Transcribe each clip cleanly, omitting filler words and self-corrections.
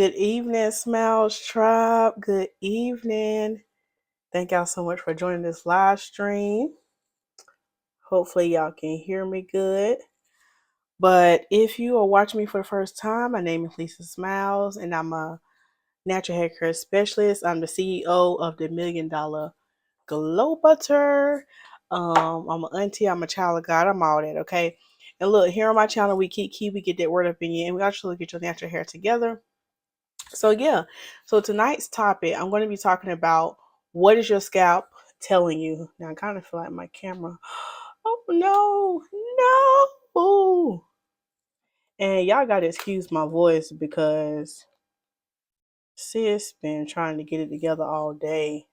Good evening, Smiles Tribe. Good evening. Thank y'all so much for joining this live stream. Hopefully, y'all can hear me good. But if you are watching me for the first time, my name is Lisa Smilez, and I'm a natural hair care specialist. I'm the CEO of the $1 Million Glow Butter. I'm an auntie, I'm a child of God, I'm all that, okay? And look, here on my channel, we keep we get that word up in you, and we actually get your natural hair together. So tonight's topic, I'm going to be talking about what is your scalp telling you. Now I kind of feel like my camera. Oh no. And y'all got to excuse my voice because sis been trying to get it together all day.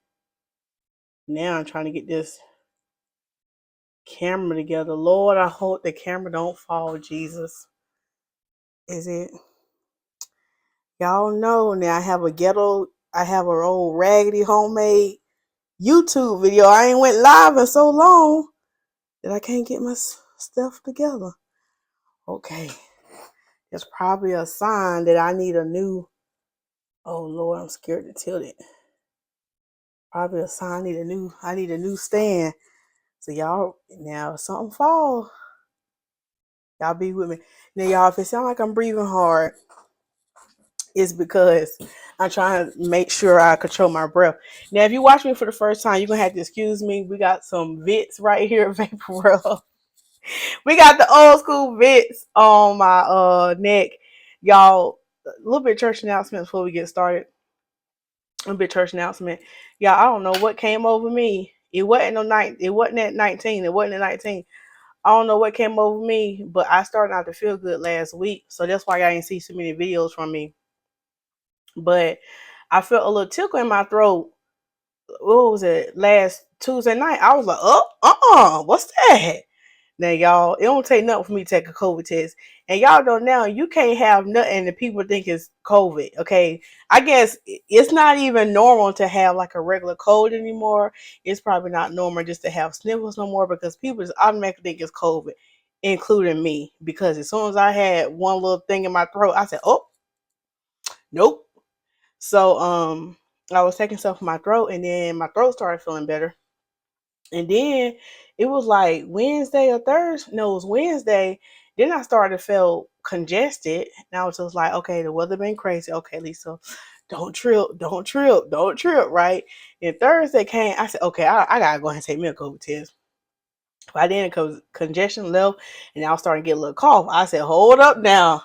Now I'm trying to get this camera together. Lord, I hope the camera don't fall, Jesus. Is it? Y'all know now I have a old raggedy homemade YouTube video. I ain't went live in so long that I can't get my stuff together. Okay. It's probably a sign that I need a new, oh Lord, I'm scared to tilt it. Probably a sign I need a new stand. So y'all, now if something fall, y'all be with me. Now y'all, if it sound like I'm breathing hard, it's because I'm trying to make sure I control my breath. Now, if you watch me for the first time, you're going to have to excuse me. We got some Vits right here, Vapor Rub. We got the old school Vits on my neck. Y'all, a little bit of church announcement before we get started. A little bit of church announcement. Y'all, I don't know what came over me. It wasn't at 19. It wasn't at 19. I don't know what came over me, but I started not to feel good last week. So that's why I didn't see so many videos from me. But I felt a little tickle in my throat. What was it? Last Tuesday night. I was like, what's that? Now, y'all, it don't take nothing for me to take a COVID test. And y'all know now you can't have nothing that people think is COVID, okay? I guess it's not even normal to have like a regular cold anymore. It's probably not normal just to have sniffles no more because people just automatically think it's COVID, including me. Because as soon as I had one little thing in my throat, I said, oh, nope. So, I was taking stuff from my throat and then my throat started feeling better. And then it was like Wednesday or Thursday. No, it was Wednesday. Then I started to feel congested. And I was just like, okay, the weather been crazy. Okay, Lisa, don't trip, right? And Thursday came. I said, okay, I gotta go ahead and take me a COVID test. By then, congestion left, and I was starting to get a little cough. I said, hold up now.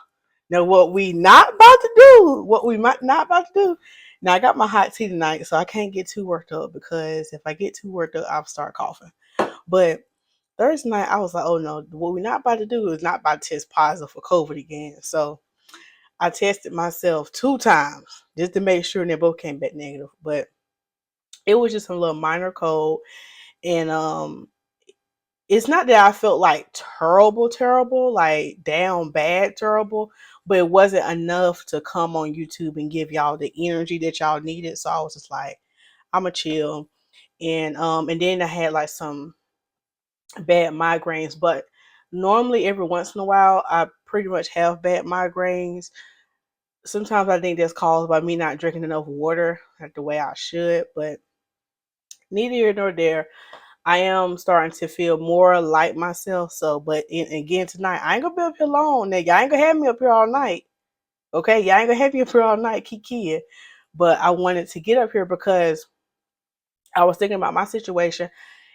Now, what we not about to do, what we might not about to do. Now, I got my hot tea tonight, so I can't get too worked up because if I get too worked up, I'll start coughing. But Thursday night, I was like, oh no, what we're not about to do is not about to test positive for COVID again. So I tested myself 2 times just to make sure, and they both came back negative. But it was just a little minor cold. And it's not that I felt like terrible, like down bad terrible, but it wasn't enough to come on YouTube and give y'all the energy that y'all needed. So I was just like, I'ma chill. And then I had like some bad migraines, but normally every once in a while I pretty much have bad migraines. Sometimes I think that's caused by me not drinking enough water like the way I should, but neither here nor there. I am starting to feel more like myself. So, but again tonight, I ain't gonna be up here long. Now, y'all ain't gonna have me up here all night. Okay, y'all ain't gonna have me up here all night, Kiki. But I wanted to get up here because I was thinking about my situation.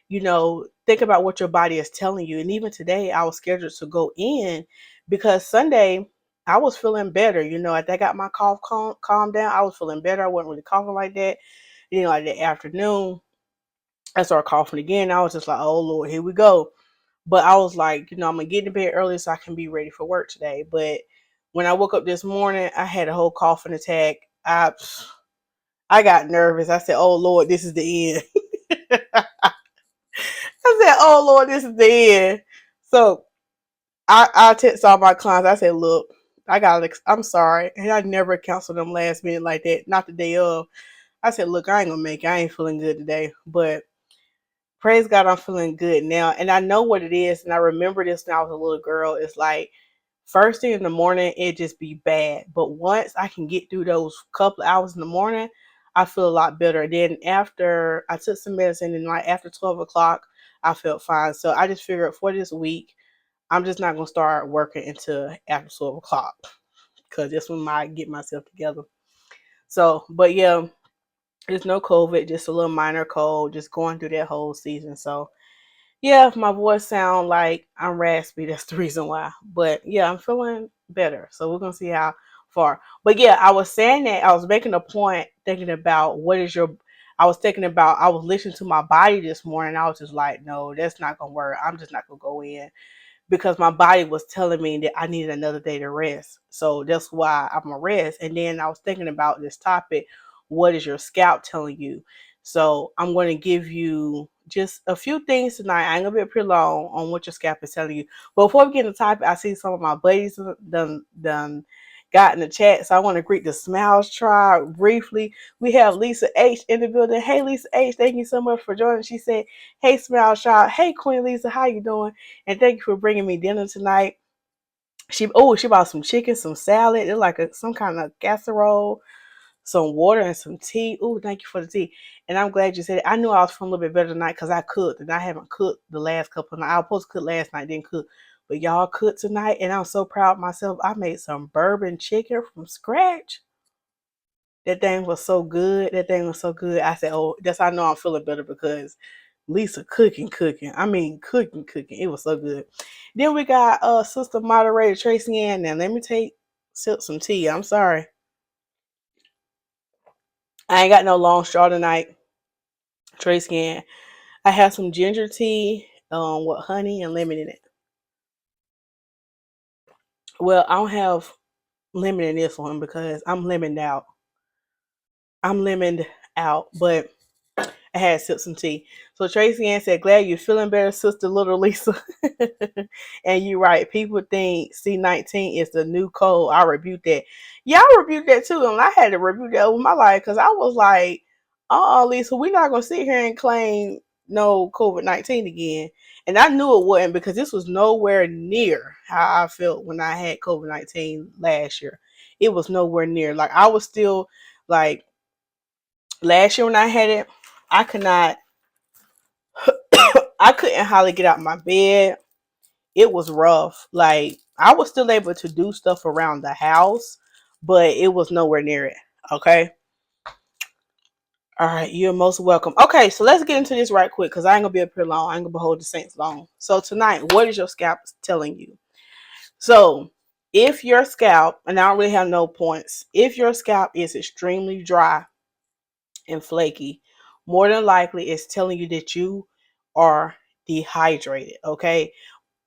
Think about what your body is telling you. And even today, I was scheduled to go in because Sunday I was feeling better. After I got my cough calmed down, I was feeling better. I wasn't really coughing like that. Like that afternoon, I started coughing again. I was just like, oh Lord, here we go. But I was like, I'm gonna get in bed early so I can be ready for work today. But when I woke up this morning, I had a whole coughing attack. I got nervous. I said, oh Lord, this is the end. I said, oh Lord, this is the end. So I text all my clients. I said, look, I'm sorry. And I never cancel them last minute like that. Not the day of. I said, look, I ain't gonna make it. I ain't feeling good today. But praise God, I'm feeling good now. And I know what it is. And I remember this when I was a little girl. It's like First thing in the morning, it just be bad. But once I can get through those couple of hours in the morning, I feel a lot better. Then after I took some medicine and like after 12 o'clock, I felt fine. So I just figured for this week, I'm just not gonna start working until after 12 o'clock because that's when I get myself together. So, but yeah, there's no COVID, just a little minor cold, just going through that whole season. So yeah, if my voice sound like I'm raspy, that's the reason why. But yeah, I'm feeling better. So we're gonna see how far. But yeah, I was saying that I was making a point thinking about I was listening to my body this morning. I was just like, no, that's not gonna work. I'm just not gonna go in because my body was telling me that I needed another day to rest. So that's why I'm gonna rest. And then I was thinking about this topic. What is your scalp telling you? So I'm going to give you just a few things tonight. I ain't gonna be up here long on what your scalp is telling you. But before we get into the topic, I see some of my buddies done got in the chat. So I want to greet the Smiles tribe briefly. We have Lisa H in the building. Hey Lisa H, thank you so much for joining. She said, "Hey Smiles tribe, hey Queen Lisa, how you doing? And thank you for bringing me dinner tonight." She bought some chicken, some salad. It's like some kind of casserole, some water, and some tea. Oh, thank you for the tea. And I'm glad you said it. I knew I was feeling a little bit better tonight because I cooked, and I haven't cooked the last couple of nights. I was supposed to cook last night, didn't cook. But y'all cooked tonight, and I'm so proud of myself. I made some bourbon chicken from scratch. That thing was so good. That thing was so good. I said, "Oh, that's how I know I'm feeling better because Lisa cooking. I mean, cooking. It was so good." Then we got Sister Moderator Tracy Ann. Now let me sip some tea. I'm sorry, I ain't got no long straw tonight. Tracy Ann. I have some ginger tea with honey and lemon in it. Well, I don't have lemon in this one because I'm lemoned out. I'm lemoned out, but I had sip some tea. So Tracy Ann said, "Glad you're feeling better, Sister Little Lisa." And you're right. People think C19 is the new code. I rebuke that. Yeah, I rebuked that too. And I had to rebuke that over my life because I was like, Lisa, we're not going to sit here and claim no COVID-19 again. And I knew it wasn't because this was nowhere near how I felt when I had COVID-19 last year. It was nowhere near. Like, I was still like, last year when I had it, I could not, I couldn't hardly get out of my bed. It was rough. Like I was still able to do stuff around the house, but it was nowhere near it. Okay. All right. You're most welcome. Okay. So let's get into this right quick because I ain't gonna be up here long. I ain't gonna behold the saints long. So tonight, what is your scalp telling you? So if your scalp, and I don't really have no points, if your scalp is extremely dry and flaky, more than likely it's telling you that you are dehydrated. Okay.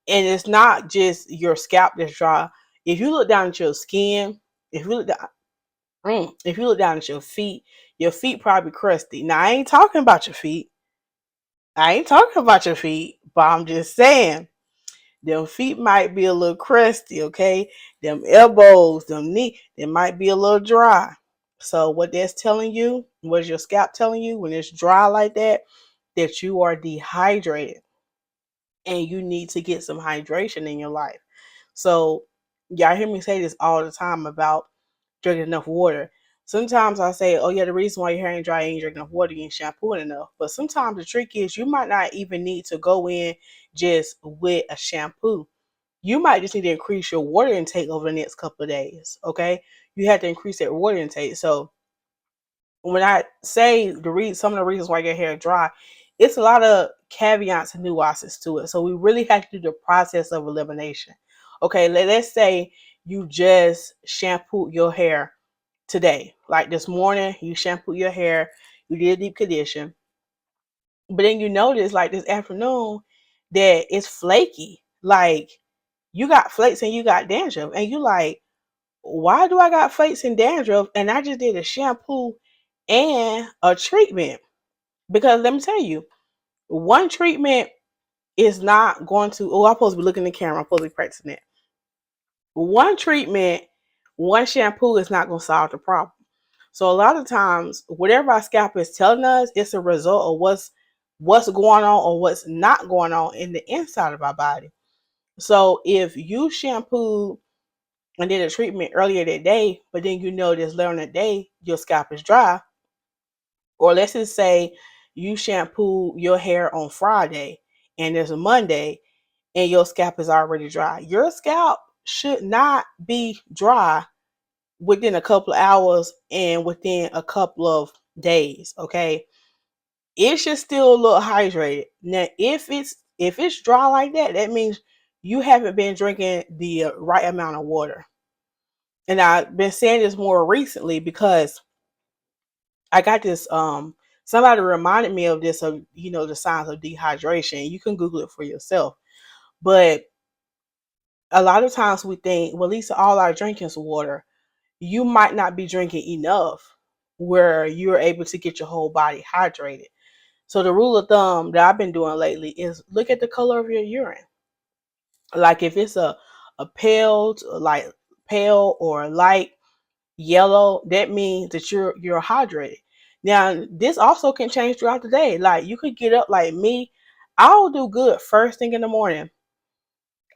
And it's not just your scalp that's dry. If you look down at your skin, if you look down, if you look down at your feet probably crusty. Now I ain't talking about your feet. I ain't talking about your feet, but I'm just saying them feet might be a little crusty. Okay, them elbows, them knee, they might be a little dry. So what that's telling you, what is your scalp telling you when it's dry like that, that you are dehydrated and you need to get some hydration in your life. So y'all hear me say this all the time about drinking enough water. Sometimes I say, oh yeah, the reason why your hair ain't dry, you ain't drinking enough water, you ain't shampooing enough. But sometimes the trick is you might not even need to go in just with a shampoo. You might just need to increase your water intake over the next couple of days. Okay. You have to increase that water intake. So when I say some of the reasons why your hair dry, it's a lot of caveats and nuances to it. So we really have to do the process of elimination. Okay, let's say you just shampooed your hair today. Like this morning, you shampooed your hair, you did a deep condition, but then you notice like this afternoon that it's flaky. Like you got flakes and you got dandruff, and you like, why do I got flakes and dandruff? And I just did a shampoo and a treatment. Because let me tell you, one treatment is not going to, I'm supposed to be looking in the camera, I'm supposed to be practicing it. One treatment, one shampoo is not going to solve the problem. So a lot of times, whatever our scalp is telling us, it's a result of what's going on or what's not going on in the inside of our body. So if you shampoo and did a treatment earlier that day, but then you notice later in the day your scalp is dry, or let's just say you shampoo your hair on Friday and there's a Monday and your scalp is already dry. Your scalp should not be dry within a couple of hours and within a couple of days, okay? It should still look hydrated. Now, if it's dry like that, that means you haven't been drinking the right amount of water. And I've been saying this more recently because I got this somebody reminded me of this, of the signs of dehydration. You can Google it for yourself. But a lot of times we think, well, Lisa, all I drink is water. You might not be drinking enough where you're able to get your whole body hydrated. So the rule of thumb that I've been doing lately is look at the color of your urine. Like if it's a pale or light yellow, that means that you're hydrated. Now, this also can change throughout the day. Like you could get up like me. I'll do good first thing in the morning.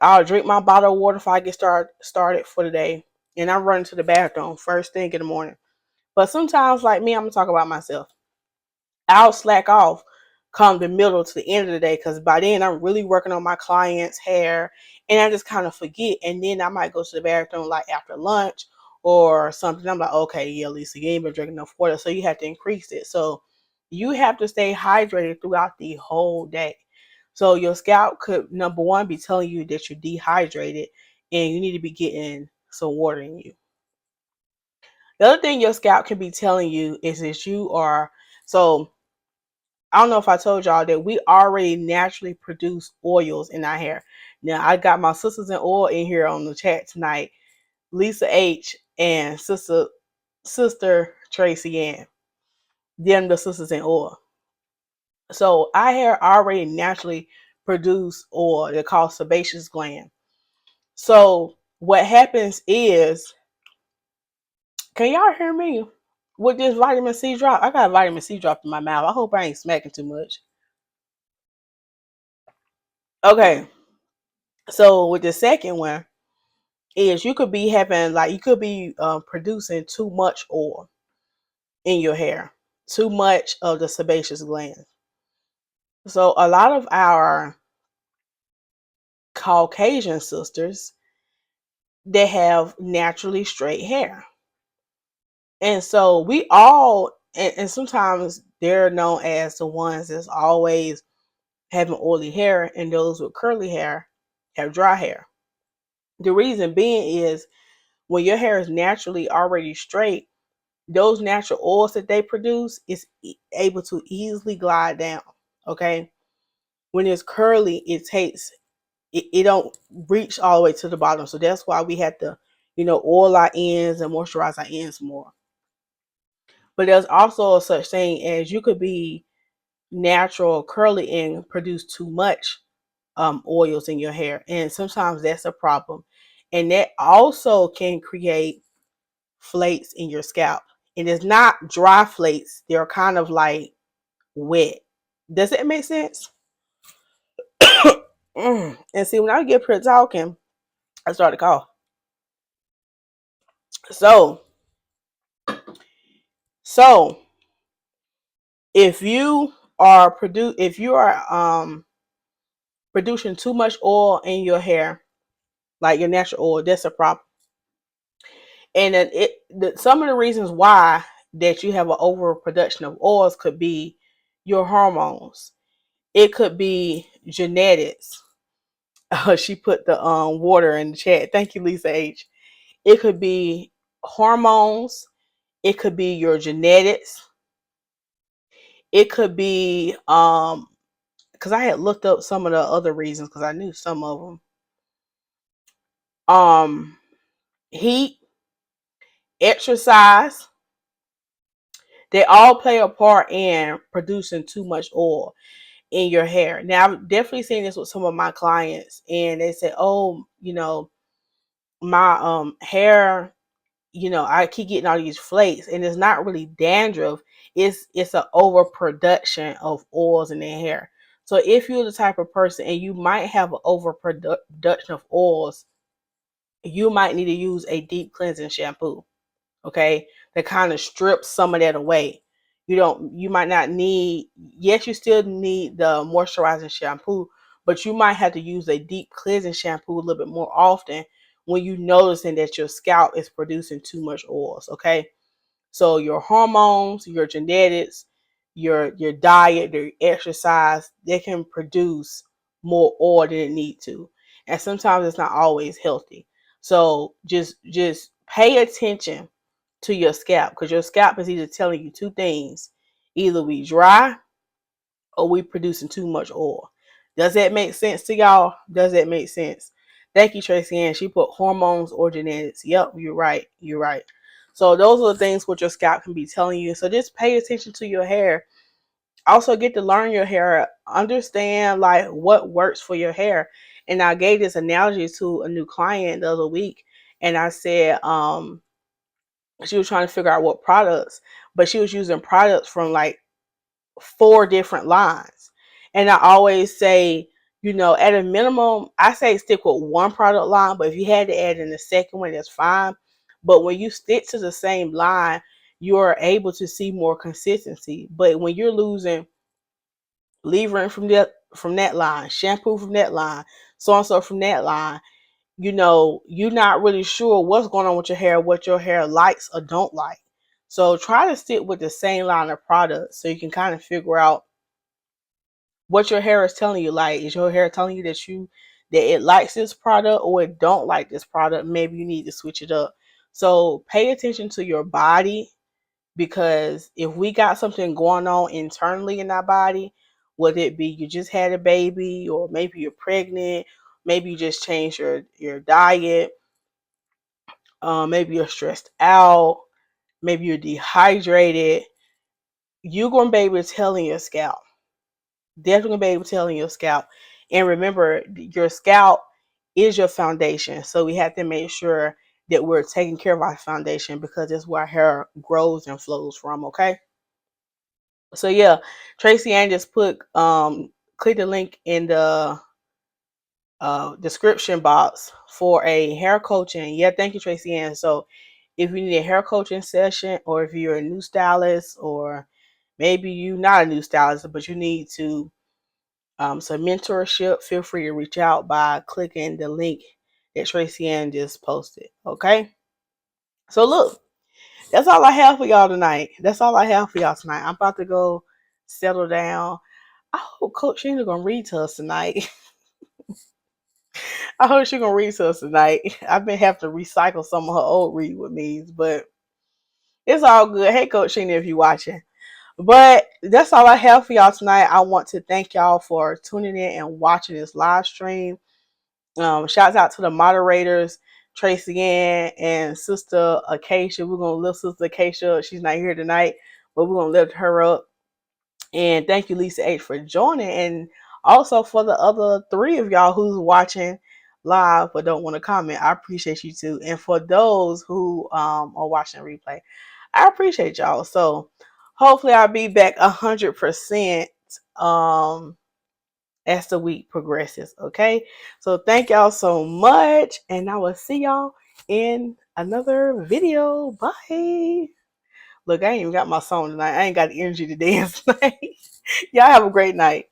I'll drink my bottle of water before I get started for the day. And I'm running to the bathroom first thing in the morning. But sometimes, like me, I'm gonna talk about myself. I'll slack off come the middle to the end of the day because by then I'm really working on my client's hair and I just kind of forget. And then I might go to the bathroom like after lunch or something. I'm like, okay, yeah, Lisa, you ain't been drinking enough water. So you have to increase it. So you have to stay hydrated throughout the whole day. So your scalp could, number one, be telling you that you're dehydrated and you need to be getting some water in you. The other thing your scalp can be telling you is that you are, so I don't know if I told y'all that we already naturally produce oils in our hair. Now I got my sisters in oil in here on the chat tonight, Lisa H and sister Tracy Ann. Them the sisters in oil. So our hair already naturally produce oil that called sebaceous gland. So what happens is, can y'all hear me? With this vitamin C drop, I got a vitamin C drop in my mouth. I hope I ain't smacking too much. Okay, so with the second one, is you could be having like you could be producing too much oil in your hair, too much of the sebaceous gland. So a lot of our Caucasian sisters, they have naturally straight hair, and so we all and sometimes they're known as the ones that's always having oily hair, and those with curly hair have dry hair. The reason being is when your hair is naturally already straight, those natural oils that they produce is able to easily glide down. Okay, when it's curly, it don't reach all the way to the bottom. So that's why we have to, oil our ends and moisturize our ends more. But there's also a such thing as you could be natural curly and produce too much oils in your hair, and sometimes that's a problem, and that also can create flakes in your scalp. And it's not dry flakes; they're kind of like wet. Does it make sense? And see, when I get pretty talking, I start to cough. So, so if you are producing too much oil in your hair, like your natural oil, that's a problem. And then some of the reasons why that you have an overproduction of oils could be your hormones. It could be genetics. She put the water in the chat. Thank you, Lisa H. It could be hormones. It could be your genetics. It could be because I had looked up some of the other reasons because I knew some of them. Heat, exercise, they all play a part in producing too much oil in your hair. Now, I've definitely seen this with some of my clients, and they say, "Oh, my hair, I keep getting all these flakes, and it's not really dandruff. It's an overproduction of oils in their hair." So if you're the type of person and you might have an overproduction of oils you might need to use a deep cleansing shampoo, okay, that kind of strips some of that away. You might not need, yes, you still need the moisturizing shampoo, but you might have to use a deep cleansing shampoo a little bit more often when you noticing that your scalp is producing too much oils, okay? So your hormones, your genetics, your diet, your exercise, they can produce more oil than it need to. And sometimes it's not always healthy. So just pay attention to your scalp, because your scalp is either telling you two things. Either we dry or we producing too much oil. Does that make sense to y'all? Does that make sense? Thank you, Tracy Ann. She put hormones or genetics. Yep, you're right. You're right. So those are the things what your scalp can be telling you. So just pay attention to your hair. Also get to learn your hair. Understand like what works for your hair. And I gave this analogy to a new client the other week. And I said, she was trying to figure out what products, but she was using products from like 4 different lines. And I always say, at a minimum, I say stick with one product line, but if you had to add in the second one, that's fine. But when you stick to the same line, you're able to see more consistency. But when you're losing leave-in from that line, shampoo from that line, so and so from that line, you're not really sure what's going on with your hair, what your hair likes or don't like. So try to stick with the same line of products so you can kind of figure out what your hair is telling you. Like, is your hair telling you that it likes this product or it don't like this product? Maybe you need to switch it up. So pay attention to your body, because if we got something going on internally in our body, whether it be you just had a baby, or maybe you're pregnant, maybe you just changed your diet, maybe you're stressed out, maybe you're dehydrated, you're going to be able to tell in your scalp. Definitely going to be able to tell in your scalp. And remember, your scalp is your foundation. So we have to make sure that we're taking care of our foundation, because that's where our hair grows and flows from, okay? So yeah, Tracy Ann just put click the link in the description box for a hair coaching. Yeah, thank you, Tracy Ann. So if you need a hair coaching session, or if you're a new stylist, or maybe you're not a new stylist but you need to some mentorship, feel free to reach out by clicking the link that Tracy Ann just posted. Okay. So look, that's all I have for y'all tonight. That's all I have for y'all tonight. I'm about to go settle down. I hope Coach Sheena gonna read to us tonight. I hope she gonna read to us tonight. I've been having to recycle some of her old read with me's, but it's all good. Hey, Coach Sheena, if you're watching. But that's all I have for y'all tonight. I want to thank y'all for tuning in and watching this live stream. Shouts out to the moderators, Tracy Ann and Sister Acacia. We're gonna lift Sister Acacia up. She's not here tonight, but we're gonna lift her up. And thank you, Lisa H, for joining, and also for the other 3 of y'all who's watching live but don't want to comment. I appreciate you too. And for those who are watching replay, I appreciate y'all. So hopefully I'll be back 100% as the week progresses. Okay. So thank y'all so much, and I will see y'all in another video. Bye. Look, I ain't even got my song tonight. I ain't got the energy to dance tonight. Y'all have a great night.